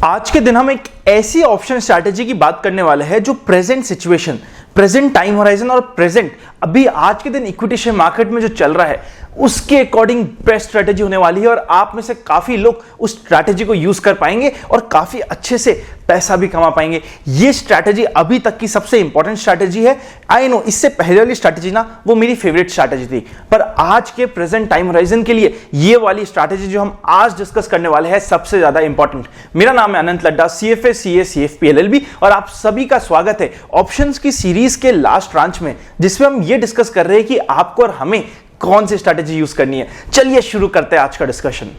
आज के दिन हम एक ऐसी ऑप्शन स्ट्रैटेजी की बात करने वाले हैं जो present situation, present time horizon और प्रेजेंट अभी आज के दिन इक्विटी शेयर मार्केट में जो चल रहा है उसके अकॉर्डिंग बेस्ट स्ट्रैटेजी होने वाली है और आप में से काफी लोग उस स्ट्रैटेजी को यूज कर पाएंगे और काफी अच्छे से पैसा भी कमा पाएंगे। ये स्ट्रैटेजी अभी तक की सबसे इंपॉर्टेंट स्ट्रैटेजी है। आई नो इससे पहले वाली स्ट्रैटेजी ना वो मेरी फेवरेट स्ट्रैटेजी थी, पर आज के प्रेजेंट टाइम होराइजन के लिए ये वाली स्ट्रैटेजी जो हम आज डिस्कस करने वाले हैं सबसे ज्यादा इंपॉर्टेंट। मेरा नाम है अनंत Ladda, CFA CA CFP LLB और आप सभी का स्वागत है ऑप्शंस की सीरीज के लास्ट ब्रांच में, जिसमें हम ये डिस्कस कर रहे हैं कि आपको और हमें कौन सी स्ट्रैटेजी यूज करनी है। चलिए शुरू करते हैं आज का डिस्कशन।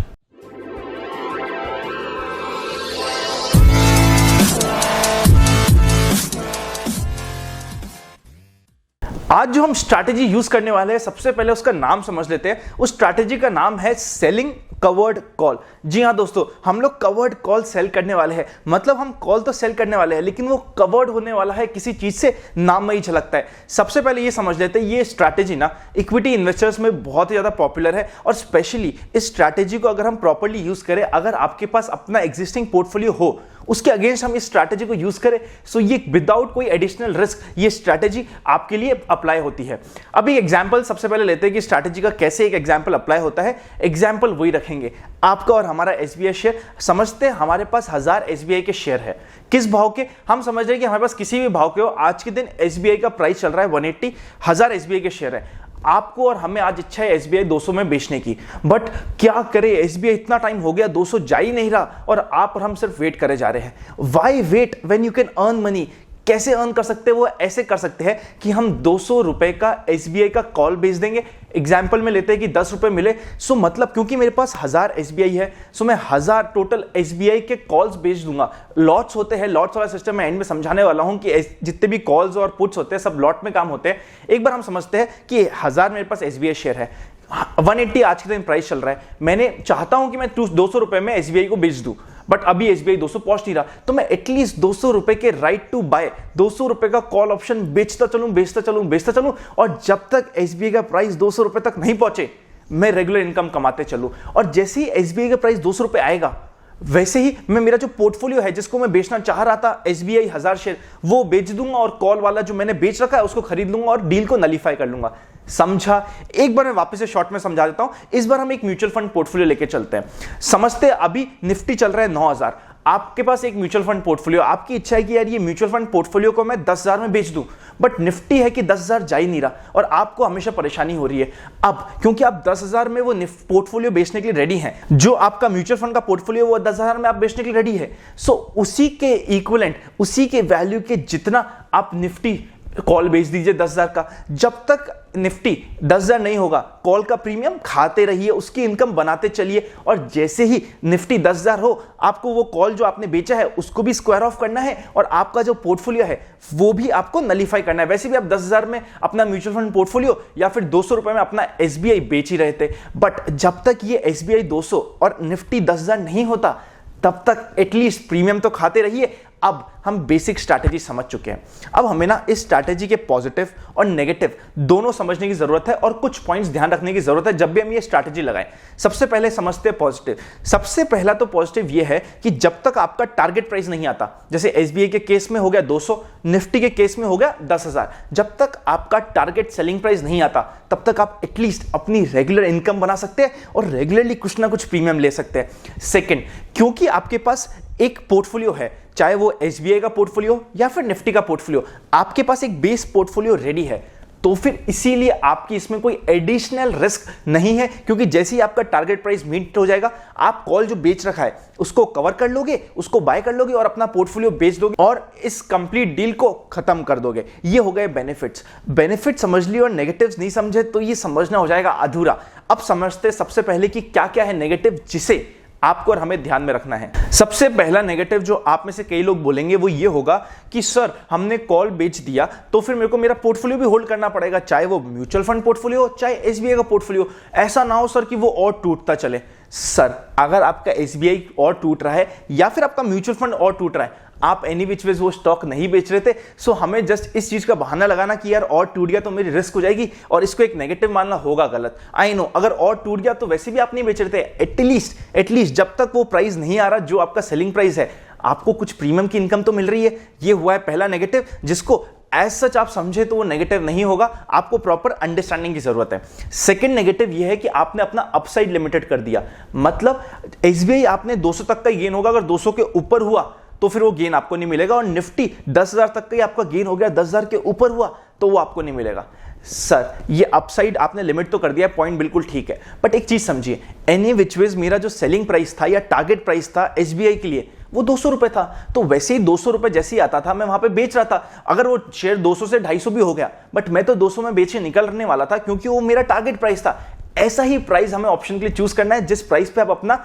आज जो हम स्ट्रैटेजी यूज करने वाले हैं सबसे पहले उसका नाम समझ लेते हैं। उस स्ट्रैटेजी का नाम है सेलिंग कवर्ड कॉल। जी हां दोस्तों, हम लोग कवर्ड कॉल सेल करने वाले हैं। मतलब हम कॉल तो सेल करने वाले हैं लेकिन वो कवर्ड होने वाला है किसी चीज से, नाम में ही झलकता है। सबसे पहले ये समझ लेते हैं, ये स्ट्रैटेजी ना इक्विटी इन्वेस्टर्स में बहुत ही ज्यादा पॉपुलर है और स्पेशली इस स्ट्रैटेजी को अगर हम प्रॉपर्ली यूज करें, अगर आपके पास अपना एग्जिस्टिंग पोर्टफोलियो हो उसके अगेंस्ट हम इस स्ट्रैटेजी को यूज करें, सो ये विदाउट कोई एडिशनल रिस्क ये स्ट्रैटेजी आपके लिए अप्लाई होती है। अभी एग्जांपल सबसे पहले लेते हैं कि स्ट्रैटेजी का कैसे एक एग्जांपल अप्लाई होता है। एग्जांपल वही रखेंगे, आपका और हमारा SBI शेयर। समझते हैं हमारे पास 1000 SBI के शेयर है। किस भाव के? हम समझ रहे हैं कि हमारे पास किसी भी भाव के हो, आज के दिन SBI का प्राइस चल रहा है 180, 1000 SBI के शेयर है। आपको और हमें आज इच्छा है SBI 200 में बेचने की, बट क्या करें, SBI इतना टाइम हो गया 200 जा ही नहीं रहा और आप और हम सिर्फ वेट करे जा रहे हैं। Why wait when you can earn money? कैसे अर्न कर सकते हैं? वो ऐसे कर सकते हैं कि हम 200 रुपए का SBI का कॉल बेच देंगे। एग्जाम्पल में लेते हैं कि 10 रुपए मिले, सो मतलब क्योंकि मेरे पास 1000 SBI है, सो मैं 1000 टोटल SBI के कॉल्स बेच दूंगा। लॉट्स होते हैं, लॉट्स वाला सिस्टम मैं एंड में समझाने वाला हूं कि जितने भी कॉल्स और पुट्स होते हैं सब लॉट में काम होते हैं। एक बार हम समझते हैं कि 1000 मेरे पास SBI शेयर है, 180 आज के दिन प्राइस चल रहा है। मैंने चाहता हूं कि मैं 200 रुपए में SBI को बेच दूं, बट अभी SBI 200 पहुंच नहीं रहा, तो मैं एटलीस्ट 200 रुपए के राइट टू बाय 200 रुपए का कॉल ऑप्शन बेचता चलूं और जब तक SBI का प्राइस 200 रुपए तक नहीं पहुंचे मैं रेगुलर इनकम कमाते चलूं। और जैसे ही SBI का प्राइस 200 रुपए आएगा वैसे ही मैं मेरा जो पोर्टफोलियो है जिसको मैं बेचना चाह रहा था SBI 1000 शेयर, वो बेच दूंगा और कॉल वाला जो मैंने बेच रखा है उसको खरीद लूंगा और डील को नलीफाई कर लूंगा। समझा? एक बार मैं वापस से शॉर्ट में समझा देता हूं। इस बार हम एक म्यूचुअल फंड पोर्टफोलियो लेके चलते हैं। समझते हैं अभी निफ्टी चल रहा है 9000, आपके पास एक म्यूचुअल फंड पोर्टफोलियो, आपकी इच्छा है कि यार ये म्यूचुअल फंड पोर्टफोलियो को मैं 10,000 में बेच दूं, बट निफ्टी है कि 10,000 जा ही नहीं रहा और आपको हमेशा परेशानी हो रही है। अब क्योंकि आप 10,000 में वो पोर्टफोलियो बेचने के लिए रेडी हैं, जो आपका म्यूचुअल फंड का पोर्टफोलियो वो 10,000 में आप बेचने के लिए रेडी है, सो उसी के इक्विवेलेंट, उसी के वैल्यू के जितना आप निफ्टी कॉल बेच दीजिए 10,000 का। जब तक निफ्टी 10,000 नहीं होगा, कॉल का प्रीमियम खाते रहिए, उसकी इनकम बनाते चलिए और जैसे ही निफ्टी 10,000 हो, आपको वो कॉल जो आपने बेचा है उसको भी स्क्वायर ऑफ करना है और आपका जो पोर्टफोलियो है वो भी आपको नलीफाई करना है। वैसे भी आप 10,000 में अपना म्यूचुअल फंड पोर्टफोलियो या फिर 200 रुपए में अपना SBI बेच ही रहे थे, बट जब तक ये SBI 200 और निफ्टी 10,000 नहीं होता तब तक एटलीस्ट प्रीमियम तो खाते रहिए। अब हम बेसिक स्ट्रैटेजी समझ चुके हैं, अब हमें ना इस स्ट्रैटेजी के पॉजिटिव और नेगेटिव दोनों समझने की जरूरत है और कुछ पॉइंट्स ध्यान रखने की जरूरत है जब भी हम ये स्ट्रैटेजी लगाएं। सबसे पहले समझते हैं पॉजिटिव। सबसे पहला तो पॉजिटिव ये है कि जब तक आपका टारगेट प्राइस नहीं आता, जैसे SBI के केस में हो गया 200, निफ्टी के केस में हो गया 10,000, जब तक आपका टारगेट सेलिंग प्राइस नहीं आता तब तक आप एटलीस्ट अपनी रेगुलर इनकम बना सकते हैं और रेगुलरली कुछ ना कुछ प्रीमियम ले सकते हैं। सेकेंड, क्योंकि आपके पास एक पोर्टफोलियो है, चाहे वो SBI का पोर्टफोलियो या फिर निफ्टी का पोर्टफोलियो, आपके पास एक बेस पोर्टफोलियो रेडी है, तो फिर इसीलिए आपकी इसमें कोई एडिशनल रिस्क नहीं है, क्योंकि जैसे ही आपका टारगेट प्राइस मीट हो जाएगा, आप कॉल जो बेच रखा है उसको कवर कर लोगे, उसको बाय कर लोगे और अपना पोर्टफोलियो बेच दोगे और इस कंप्लीट डील को खत्म कर दोगे। ये हो गए बेनिफिट्स। बेनिफिट समझ लिए और नेगेटिव्स नहीं समझे तो ये समझना हो जाएगा अधूरा। अब समझते सबसे पहले कि क्या क्या है नेगेटिव जिसे आपको और हमें ध्यान में रखना है। सबसे पहला नेगेटिव जो आप में से कई लोग बोलेंगे वो ये होगा कि सर हमने कॉल बेच दिया तो फिर मेरे को मेरा पोर्टफोलियो भी होल्ड करना पड़ेगा, चाहे वो म्यूचुअल फंड पोर्टफोलियो हो चाहे SBI का पोर्टफोलियो। ऐसा ना हो सर कि वो और टूटता चले। सर अगर आपका एसबीआई और टूट रहा है या फिर आपका म्यूचुअल फंड और टूट रहा है, आप एनी विच वेज वो स्टॉक नहीं बेच रहे थे, सो हमें जस्ट इस चीज का बहाना लगाना कि यार और टूट गया तो मेरी रिस्क हो जाएगी और इसको एक नेगेटिव मानना होगा गलत। आई नो, अगर और टूट गया तो वैसे भी आप नहीं बेच रहे थे। एटलीस्ट जब तक वो प्राइस नहीं आ रहा जो आपका सेलिंग प्राइस है, आपको कुछ प्रीमियम की इनकम तो मिल रही है। ये हुआ है पहला नेगेटिव, जिसको एज सच आप समझे तो वो नेगेटिव नहीं होगा, आपको प्रॉपर अंडरस्टैंडिंग की जरूरत है। सेकंड नेगेटिव ये है कि आपने अपना अपसाइड लिमिटेड कर दिया। मतलब एसबीआई आपने 200 तक का गेन होगा, अगर 200 के ऊपर हुआ तो फिर वो गेन आपको नहीं मिलेगा, और निफ्टी 10,000 तक का ही आपका गेन हो गया, 10,000 के ऊपर हुआ तो वो आपको नहीं मिलेगा। सर ये अपसाइड आपने लिमिट तो कर दिया, पॉइंट बिल्कुल ठीक है, बट एक चीज समझिए, एनी विच वेज मेरा जो सेलिंग प्राइस था या टारगेट प्राइस था एसबीआई के लिए वो 200 रुपए था, तो वैसे ही 200 रुपए जैसे ही आता था मैं वहां पे बेच रहा था। अगर वो शेयर 200 से 250 भी हो गया, बट मैं तो 200 में बेचे निकलने वाला था क्योंकि वो मेरा टारगेट प्राइस था। ऐसा ही प्राइस हमें ऑप्शन के लिए चूज करना है, जिस प्राइस पे आप अपना,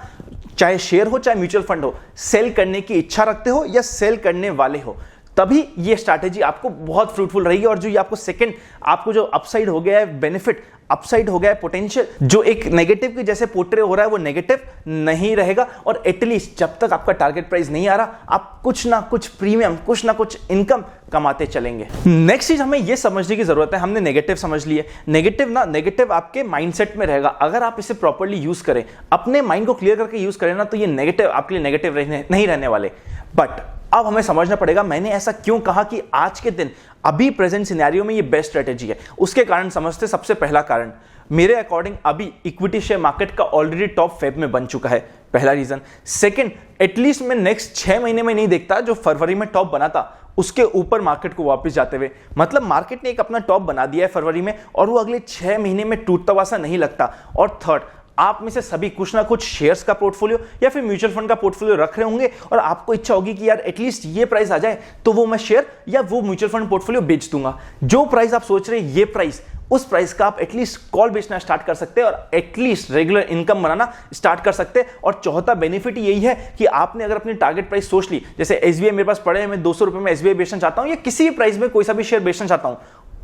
चाहे शेयर हो चाहे म्यूचुअल फंड हो, सेल करने की इच्छा रखते हो या सेल करने वाले हो, तभी ये स्ट्रैटेजी आपको बहुत फ्रूटफुल रहेगी। और जो ये आपको सेकंड, आपको जो अपसाइड हो गया है बेनिफिट, अपसाइड हो गया है पोटेंशियल, जो एक नेगेटिव के जैसे पोर्ट्रे हो रहा है वो नेगेटिव नहीं रहेगा। और एटलीस्ट जब तक आपका टारगेट प्राइस नहीं आ रहा, आप कुछ ना कुछ प्रीमियम, कुछ ना कुछ इनकम कमाते चलेंगे। नेक्स्ट चीज हमें ये समझने की जरूरत है, हमने नेगेटिव समझ लिए, नेगेटिव आपके माइंडसेट में रहेगा। अगर आप इसे प्रॉपर्ली यूज करें, अपने माइंड को क्लियर करके यूज करें ना, तो ये नेगेटिव आपके लिए नेगेटिव नहीं रहने वाले। बट अब हमें समझना पड़ेगा मैंने ऐसा क्यों कहा कि आज के दिन, अभी प्रेजेंट सिनेरियो में ये बेस्ट स्ट्रेटेजी है। उसके कारण समझते। सबसे पहला कारण मेरे अकॉर्डिंग, अभी इक्विटी शेयर मार्केट का ऑलरेडी टॉप 5 में बन चुका है, पहला रीजन। सेकंड, एटलीस्ट मैं नेक्स्ट 6 महीने में नहीं देखता जो फरवरी में टॉप बना था उसके ऊपर मार्केट को वापस जाते हुए। मतलब मार्केट ने एक अपना टॉप बना दिया है फरवरी में, और वो अगले 6 महीने में टूटता हुआ सा नहीं लगता। और थर्ड, आप में से सभी कुछ ना कुछ शेयर्स का पोर्टफोलियो या फिर म्यूचुअल फंड का पोर्टफोलियो रख रहे होंगे, और आपको इच्छा होगी कि यार एटलीस्ट ये प्राइस आ जाए तो वो मैं शेयर या वो म्यूचुअल फंड पोर्टफोलियो बेच दूंगा। जो प्राइस आप सोच रहे हैं ये प्राइस, उस प्राइस का आप एटलीस्ट कॉल बेचना स्टार्ट कर सकते हैं और एटलीस्ट रेगुलर इनकम बनाना स्टार्ट कर सकते हैं। और चौथा बेनिफिट यही है कि आपने अगर अपनी टारगेट प्राइस सोच ली, जैसे एसबीआई मेरे पास पड़े हैं, मैं 200 रुपए में एसबीआई बेचना चाहता हूं या किसी भी प्राइस में कोई सा भी शेयर बेचना चाहता हूं,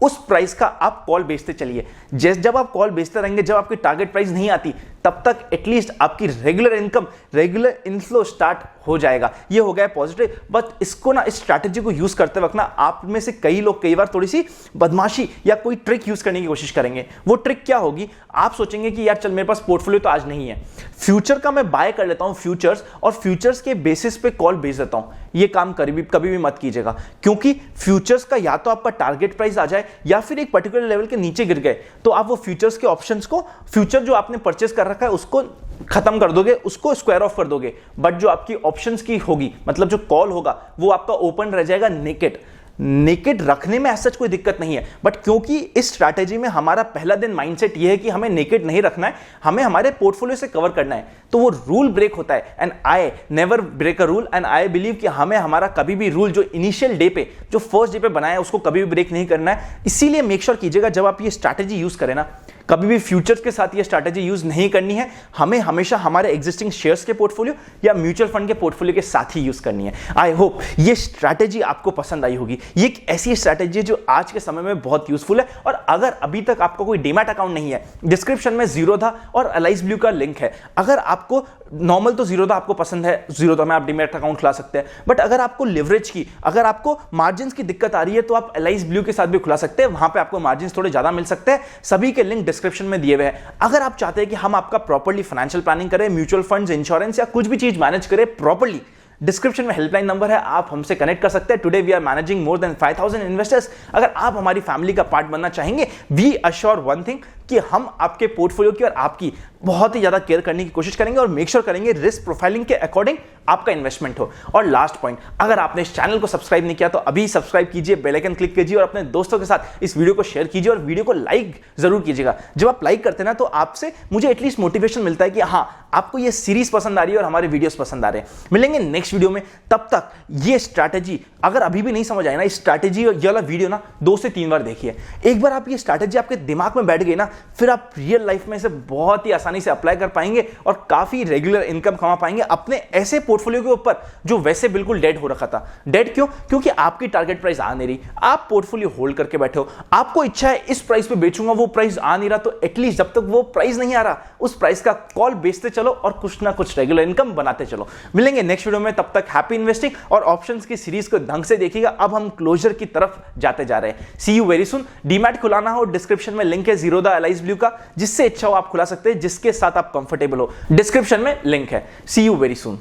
उस प्राइस का आप कॉल बेचते चलिए। जब आप कॉल बेचते रहेंगे, जब आपकी टारगेट प्राइस नहीं आती, तब तक एटलीस्ट आपकी regular income, regular inflow start हो जाएगा। ये हो गया पॉजिटिव। बट इसको ना, इस स्ट्रैटेजी को यूज करते वक्त ना, आप में से कई लोग कई बार थोड़ी सी बदमाशी या कोई ट्रिक यूज करने की कोशिश करेंगे। वो ट्रिक क्या होगी? आप सोचेंगे कि यार चल मेरे पास पोर्टफोलियो तो आज नहीं है, फ्यूचर का मैं बाय कर लेता हूं फ्यूचर्स, और फ्यूचर्स के बेसिस पे कॉल बेच देता हूं। ये काम कभी भी मत कीजिएगा, क्योंकि फ्यूचर्स का या तो आपका टारगेट प्राइस आ जाए या फिर एक पर्टिकुलर लेवल के नीचे गिर गए, तो आप वो फ्यूचर्स के ऑप्शंस को, फ्यूचर जो आपने परचेस कर रखा है उसको खत्म कर दोगे, उसको स्क्वायर ऑफ कर दोगे। बट जो आपकी ऑप्शंस की होगी, मतलब जो कॉल होगा, वो आपका ओपन रह जाएगा नेकेड रखने में ऐसा कोई दिक्कत नहीं है। बट क्योंकि इस स्ट्रैटेजी में हमारा पहला दिन माइंडसेट ये है कि हमें नेकेड नहीं रखना है, हमें हमारे पोर्टफोलियो से कवर करना है, तो वो रूल ब्रेक होता है। And I never break a rule, and I believe कि हमें हमारा कभी भी रूल जो इनिशियल डे पे, जो फर्स्ट डे पे बनाया है, उसको कभी भी ब्रेक नहीं करना है। इसीलिए मेक श्योर कीजिएगा जब आप ये स्ट्रैटेजी यूज करें ना, कभी भी फ्यूचर्स के साथ ये स्ट्रैटेजी यूज नहीं करनी है। हमें हमेशा हमारे एग्जिस्टिंग शेयर्स के पोर्टफोलियो या म्यूचुअल फंड के पोर्टफोलियो के साथ ही यूज करनी है। आई होप ये स्ट्रैटेजी आपको पसंद आई होगी। ये एक ऐसी स्ट्रैटेजी है जो आज के समय में बहुत यूजफुल है। और अगर अभी तक आपका कोई डीमैट अकाउंट नहीं है, डिस्क्रिप्शन में जीरोधा और अलाइज ब्लू का लिंक है। अगर आपको नॉर्मल तो जीरोधा आपको पसंद है, जीरोधा में आप डीमैट अकाउंट खुला सकते हैं, बट अगर आपको लिवरेज की, अगर आपको मार्जिन की दिक्कत आ रही है, तो आप अलाइज ब्लू के साथ भी खुला सकते हैं। वहां पे आपको मार्जिन थोड़े ज्यादा मिल सकते हैं। सभी के लिंक डिस्क्रिप्शन में दिए हुए हैं। अगर आप चाहते हैं कि हम आपका प्रॉपर्ली फाइनेंशियल प्लानिंग करें, म्यूचुअल फंड्स, इंश्योरेंस या कुछ भी चीज मैनेज करें प्रॉपर्ली, डिस्क्रिप्शन में हेल्पलाइन नंबर है, आप हमसे कनेक्ट कर सकते हैं। Today we are managing more than 5000 investors. अगर आप हमारी फैमिली का पार्ट बनना चाहेंगे, वी अश्योर वन थिंग कि हम आपके पोर्टफोलियो की और आपकी बहुत ही ज्यादा केयर करने की कोशिश करेंगे और मेक श्योर करेंगे रिस्क प्रोफाइलिंग के अकॉर्डिंग आपका इन्वेस्टमेंट हो। और लास्ट पॉइंट, अगर आपने इस चैनल को सब्सक्राइब नहीं किया तो अभी सब्सक्राइब कीजिए, बेल आइकन क्लिक कीजिए और अपने दोस्तों के साथ इस वीडियो को शेयर कीजिए और वीडियो को लाइक जरूर कीजिएगा। जब आप लाइक करते हैं ना, तो आपसे मुझे एटलीस्ट मोटिवेशन मिलता है कि हाँ, आपको ये सीरीज पसंद आ रही है और हमारे वीडियोस पसंद आ रहे हैं। मिलेंगे नेक्स्ट वीडियो में, तब तक ये स्ट्रैटेजी अगर अभी भी नहीं समझ आए ना, इस स्ट्रैटेजी वाला वीडियो ना 2 से 3 बार देखिए। एक बार आप ये स्ट्रैटेजी आपके दिमाग में बैठ गई ना, फिर आप रियल लाइफ में इसे बहुत ही आसानी से अप्लाई कर पाएंगे और काफी रेगुलर इनकम कमा पाएंगे अपने ऐसे पोर्टफोलियो के ऊपर जो वैसे बिल्कुल डेड हो रखा था। डेड क्यों? क्योंकि आपकी टारगेट प्राइस आ नहीं रही, आप पोर्टफोलियो होल्ड करके बैठे हो, आपको इच्छा है इस प्राइस पे बेचूंगा, वो प्राइस आ नहीं रहा, तो एटलीस्ट जब तक वो प्राइस नहीं आ रहा उस प्राइस का कॉल बेचते चलो और कुछ ना कुछ रेगुलर इनकम बनाते चलो। मिलेंगे नेक्स्ट वीडियो में, तब तक हैप्पी इन्वेस्टिंग और ऑप्शंस की सीरीज को ढंग से देखिएगा। अब हम क्लोजर की तरफ जाते जा रहे हैं। सी यू वेरी सुन। डीमैट खुलाना हो, डिस्क्रिप्शन में लिंक है जीरोधा एलाइज ब्लू का, जिससे इच्छा हो आप खुला सकते हैं, जिसके साथ आप कंफर्टेबल हो, डिस्क्रिप्शन में लिंक है। सी यू वेरी सुन।